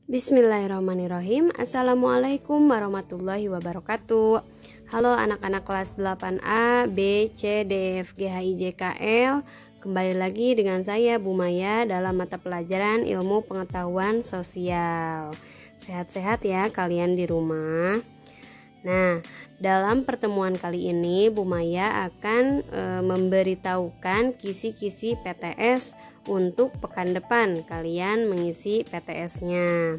Bismillahirrahmanirrahim. Assalamualaikum warahmatullahi wabarakatuh. Halo anak-anak kelas 8A, B, C, D, F, G, H, I, J, K, L. Kembali lagi dengan saya Bu Maya dalam mata pelajaran Ilmu Pengetahuan Sosial. Sehat-sehat ya kalian di rumah. Nah, dalam pertemuan kali ini Bu Maya akan memberitahukan kisi-kisi PTS untuk pekan depan kalian mengisi PTS-nya.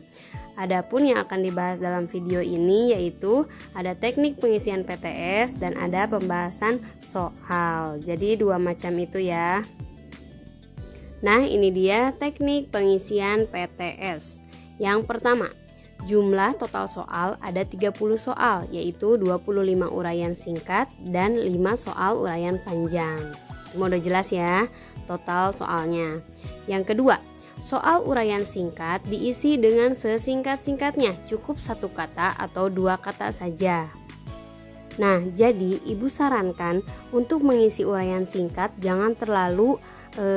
Adapun yang akan dibahas dalam video ini yaitu ada teknik pengisian PTS dan ada pembahasan soal. Jadi dua macam itu ya. Nah, ini dia teknik pengisian PTS. Yang pertama, jumlah total soal ada 30 soal, yaitu 25 uraian singkat dan 5 soal uraian panjang. Udah jelas ya total soalnya. Yang kedua, soal uraian singkat diisi dengan sesingkat-singkatnya, cukup satu kata atau dua kata saja. Nah, jadi ibu sarankan untuk mengisi uraian singkat jangan terlalu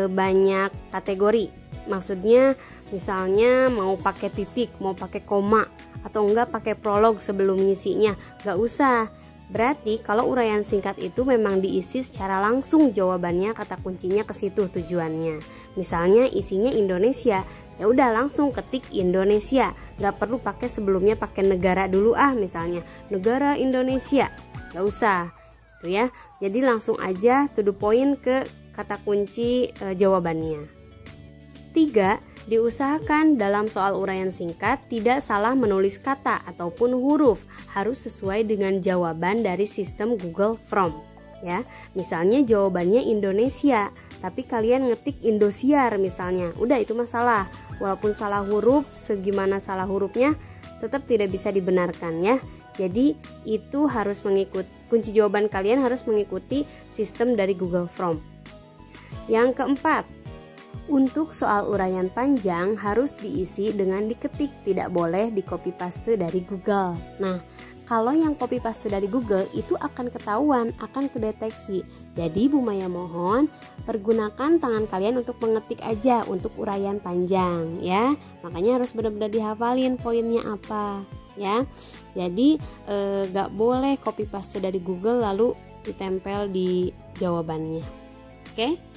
banyak kategori. Maksudnya misalnya mau pakai titik, mau pakai koma, atau enggak pakai prolog sebelum ngisinya, gak usah. Berarti kalau uraian singkat itu memang diisi secara langsung jawabannya, kata kuncinya ke situ tujuannya. Misalnya isinya Indonesia, ya udah langsung ketik Indonesia, nggak perlu pakai sebelumnya pakai negara dulu misalnya negara Indonesia, nggak usah, tuh ya. Jadi langsung aja to the point ke kata kunci jawabannya. 3. Diusahakan dalam soal uraian singkat tidak salah menulis kata ataupun huruf, harus sesuai dengan jawaban dari sistem Google Form ya. Misalnya jawabannya Indonesia, tapi kalian ngetik Indosiar misalnya, udah itu masalah. Walaupun salah huruf, segimana salah hurufnya tetap tidak bisa dibenarkan ya. Jadi itu harus mengikuti, kunci jawaban kalian harus mengikuti sistem dari Google Form. Yang keempat, untuk soal uraian panjang harus diisi dengan diketik, tidak boleh di copy paste dari Google. Nah, kalau yang copy paste dari Google itu akan ketahuan, akan kedeteksi. Jadi Bu Maya mohon pergunakan tangan kalian untuk mengetik aja untuk uraian panjang ya. Makanya harus benar-benar dihafalin poinnya apa ya. Jadi gak boleh copy paste dari Google lalu ditempel di jawabannya. Oke?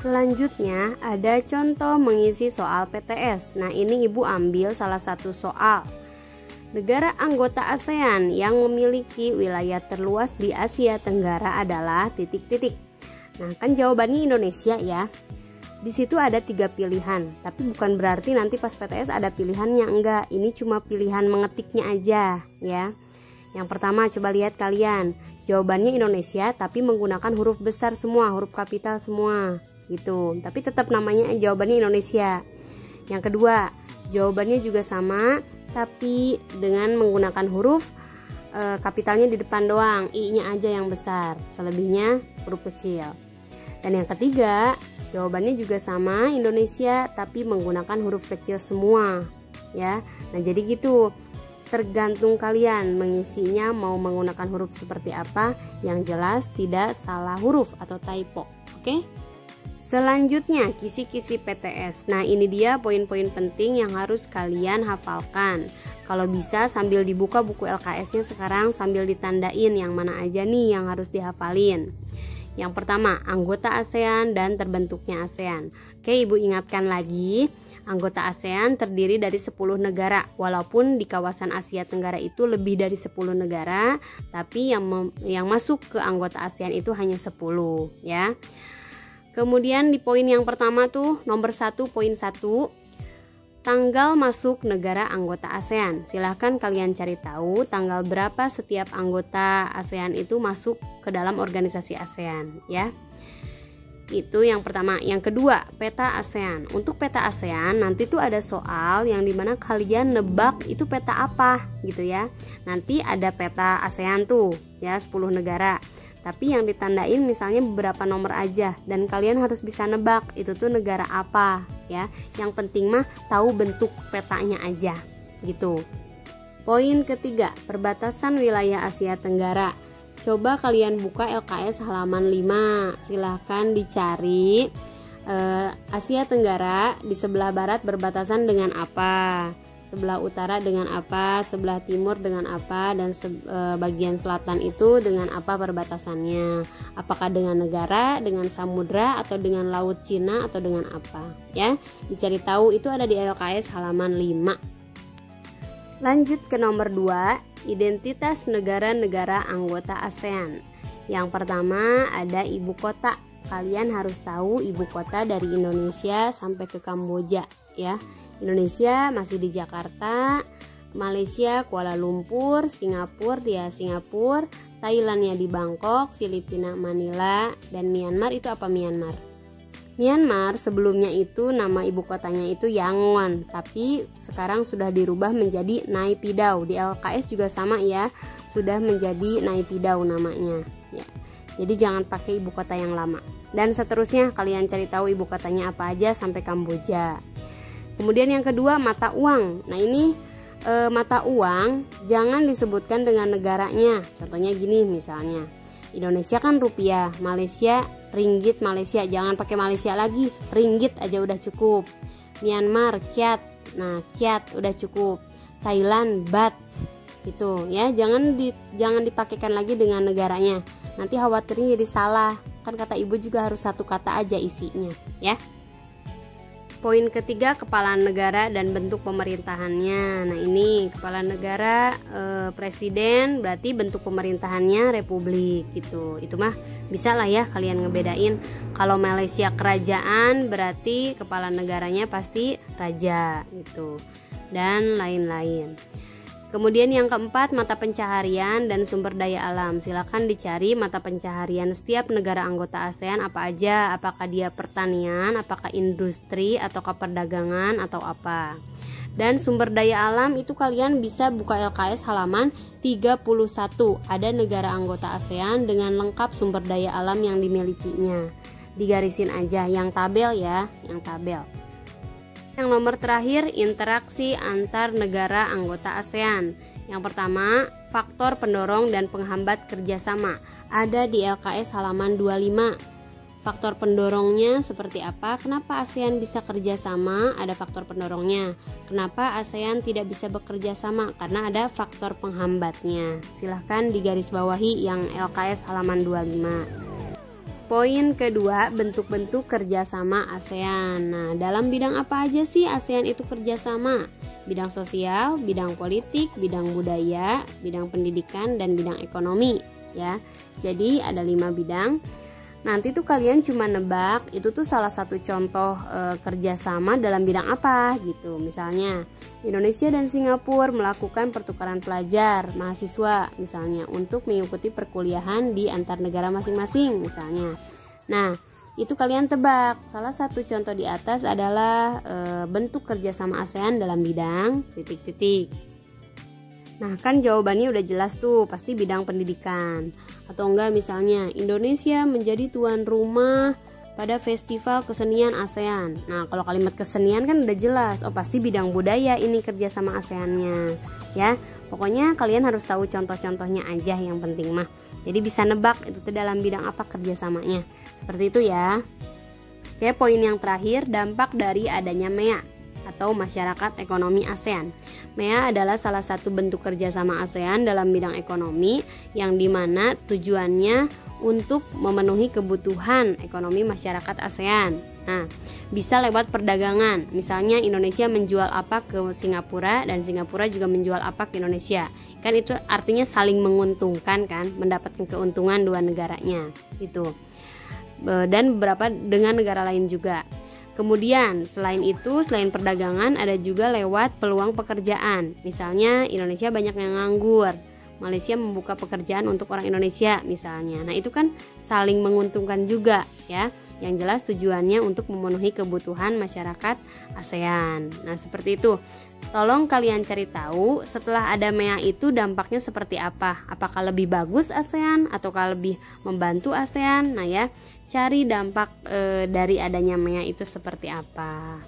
Selanjutnya ada contoh mengisi soal PTS. Nah, ini ibu ambil salah satu soal. Negara anggota ASEAN yang memiliki wilayah terluas di Asia Tenggara adalah titik-titik. Nah, kan jawabannya Indonesia ya. Di situ ada 3 pilihan, tapi bukan berarti nanti pas PTS ada pilihannya, enggak. Ini cuma pilihan mengetiknya aja ya. Yang pertama coba lihat kalian. Jawabannya Indonesia tapi menggunakan huruf besar semua, huruf kapital semua gitu, tapi tetap namanya jawabannya Indonesia. Yang kedua, jawabannya juga sama tapi dengan menggunakan huruf kapitalnya di depan doang, i-nya aja yang besar, selebihnya huruf kecil. Dan yang ketiga, jawabannya juga sama Indonesia tapi menggunakan huruf kecil semua ya. Nah, jadi gitu, tergantung kalian mengisinya mau menggunakan huruf seperti apa, yang jelas tidak salah huruf atau typo. Oke? Selanjutnya kisi-kisi PTS. Nah, ini dia poin-poin penting yang harus kalian hafalkan. Kalau bisa sambil dibuka buku LKS-nya sekarang, sambil ditandain yang mana aja nih yang harus dihafalin. Yang pertama, anggota ASEAN dan terbentuknya ASEAN. Oke, ibu ingatkan lagi, anggota ASEAN terdiri dari 10 negara. Walaupun di kawasan Asia Tenggara itu lebih dari 10 negara, tapi yang masuk ke anggota ASEAN itu hanya 10 ya. Kemudian di poin yang pertama tuh nomor 1.1, tanggal masuk negara anggota ASEAN. Silahkan kalian cari tahu tanggal berapa setiap anggota ASEAN itu masuk ke dalam organisasi ASEAN ya. Itu yang pertama. Yang kedua, peta ASEAN. Untuk peta ASEAN nanti tuh ada soal yang dimana kalian nebak itu peta apa gitu ya. Nanti ada peta ASEAN tuh ya, 10 negara. Tapi yang ditandain misalnya beberapa nomor aja, dan kalian harus bisa nebak itu tuh negara apa ya. Yang penting mah tahu bentuk petanya aja gitu. Poin ketiga, perbatasan wilayah Asia Tenggara. Coba kalian buka LKS halaman 5. Silahkan dicari Asia Tenggara di sebelah barat berbatasan dengan apa? sebelah utara dengan apa, sebelah timur dengan apa, dan bagian selatan itu dengan apa perbatasannya. Apakah dengan negara, dengan samudra, atau dengan laut Cina, atau dengan apa, ya. Dicari tahu itu ada di LKS halaman 5. Lanjut ke nomor 2, identitas negara-negara anggota ASEAN. Yang pertama ada ibu kota. Kalian harus tahu ibu kota dari Indonesia sampai ke Kamboja, ya. Indonesia masih di Jakarta, Malaysia Kuala Lumpur, Singapura dia Singapura, Thailandnya di Bangkok, Filipina Manila, dan Myanmar itu apa Myanmar? Myanmar sebelumnya itu nama ibu kotanya itu Yangon, tapi sekarang sudah dirubah menjadi Naypyidaw. Di LKS juga sama ya, sudah menjadi Naypyidaw namanya, ya. Jadi jangan pakai ibu kota yang lama. Dan seterusnya kalian cari tahu ibu kotanya apa aja sampai Kamboja. Kemudian yang kedua mata uang. Nah ini mata uang jangan disebutkan dengan negaranya. Contohnya gini misalnya, Indonesia kan rupiah, Malaysia ringgit Malaysia, jangan pakai Malaysia lagi, ringgit aja udah cukup. Myanmar kyat, nah kyat udah cukup. Thailand baht, gitu ya. Jangan dipakaikan lagi dengan negaranya. Nanti khawatirnya jadi salah. Kan kata ibu juga harus satu kata aja isinya, ya. Poin ketiga, kepala negara dan bentuk pemerintahannya. Nah ini kepala negara presiden, berarti bentuk pemerintahannya republik gitu. Itu mah bisa lah ya kalian ngebedain. Kalau Malaysia kerajaan berarti kepala negaranya pasti raja gitu, dan lain-lain. Kemudian yang keempat, mata pencaharian dan sumber daya alam. Silakan dicari mata pencaharian setiap negara anggota ASEAN apa aja. Apakah dia pertanian, apakah industri, ataukah perdagangan, atau apa. Dan sumber daya alam itu kalian bisa buka LKS halaman 31. Ada negara anggota ASEAN dengan lengkap sumber daya alam yang dimilikinya. Digarisin aja yang tabel ya, yang tabel. Yang nomor terakhir, interaksi antar negara anggota ASEAN. Yang pertama, faktor pendorong dan penghambat kerjasama. Ada di LKS halaman 25. Faktor pendorongnya seperti apa? Kenapa ASEAN bisa kerjasama? Ada faktor pendorongnya. Kenapa ASEAN tidak bisa bekerja sama? Karena ada faktor penghambatnya. Silahkan digarisbawahi yang LKS halaman 25. Poin kedua, bentuk-bentuk kerjasama ASEAN. Nah, dalam bidang apa aja sih ASEAN itu kerjasama? Bidang sosial, bidang politik, bidang budaya, bidang pendidikan, dan bidang ekonomi, ya. Jadi ada 5 bidang. Nanti tuh kalian cuma nebak itu tuh salah satu contoh kerjasama dalam bidang apa gitu. Misalnya Indonesia dan Singapura melakukan pertukaran pelajar mahasiswa misalnya untuk mengikuti perkuliahan di antar negara masing-masing misalnya. Nah itu kalian tebak. Salah satu contoh di atas adalah bentuk kerjasama ASEAN dalam bidang titik-titik. Nah kan jawabannya udah jelas tuh, pasti bidang pendidikan. Atau enggak misalnya Indonesia menjadi tuan rumah pada festival kesenian ASEAN. Nah kalau kalimat kesenian kan udah jelas, oh pasti bidang budaya ini kerjasama ASEAN-nya, ya. Pokoknya kalian harus tahu contoh-contohnya aja yang penting mah. Jadi bisa nebak itu tuh dalam bidang apa kerjasamanya. Seperti itu ya. Oke, poin yang terakhir, dampak dari adanya MEA atau Masyarakat Ekonomi ASEAN. MEA adalah salah satu bentuk kerjasama ASEAN dalam bidang ekonomi yang dimana tujuannya untuk memenuhi kebutuhan ekonomi masyarakat ASEAN. Nah, bisa lewat perdagangan. Misalnya Indonesia menjual apa ke Singapura dan Singapura juga menjual apa ke Indonesia. Kan itu artinya saling menguntungkan kan, mendapatkan keuntungan dua negaranya gitu. Dan beberapa dengan negara lain juga. Kemudian selain itu, selain perdagangan ada juga lewat peluang pekerjaan. Misalnya Indonesia banyak yang nganggur, Malaysia membuka pekerjaan untuk orang Indonesia misalnya. Nah itu kan saling menguntungkan juga ya. Yang jelas tujuannya untuk memenuhi kebutuhan masyarakat ASEAN. Nah seperti itu. Tolong kalian cari tahu setelah ada MEA itu dampaknya seperti apa. Apakah lebih bagus ASEAN ataukah lebih membantu ASEAN? Nah ya, cari dampak dari adanya MEA itu seperti apa.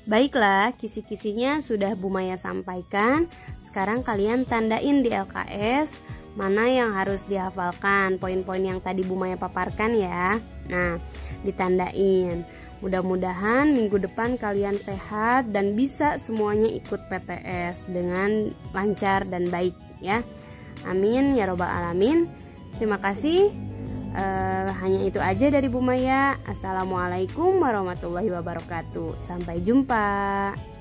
Baiklah, kisi-kisinya sudah Bu Maya sampaikan. Sekarang kalian tandain di LKS mana yang harus dihafalkan, poin-poin yang tadi Bu Maya paparkan ya. Nah, ditandain. Mudah-mudahan minggu depan kalian sehat dan bisa semuanya ikut PTS dengan lancar dan baik ya. Amin ya robbal alamin. Terima kasih. Hanya itu aja dari Bu Maya. Assalamualaikum warahmatullahi wabarakatuh. Sampai jumpa.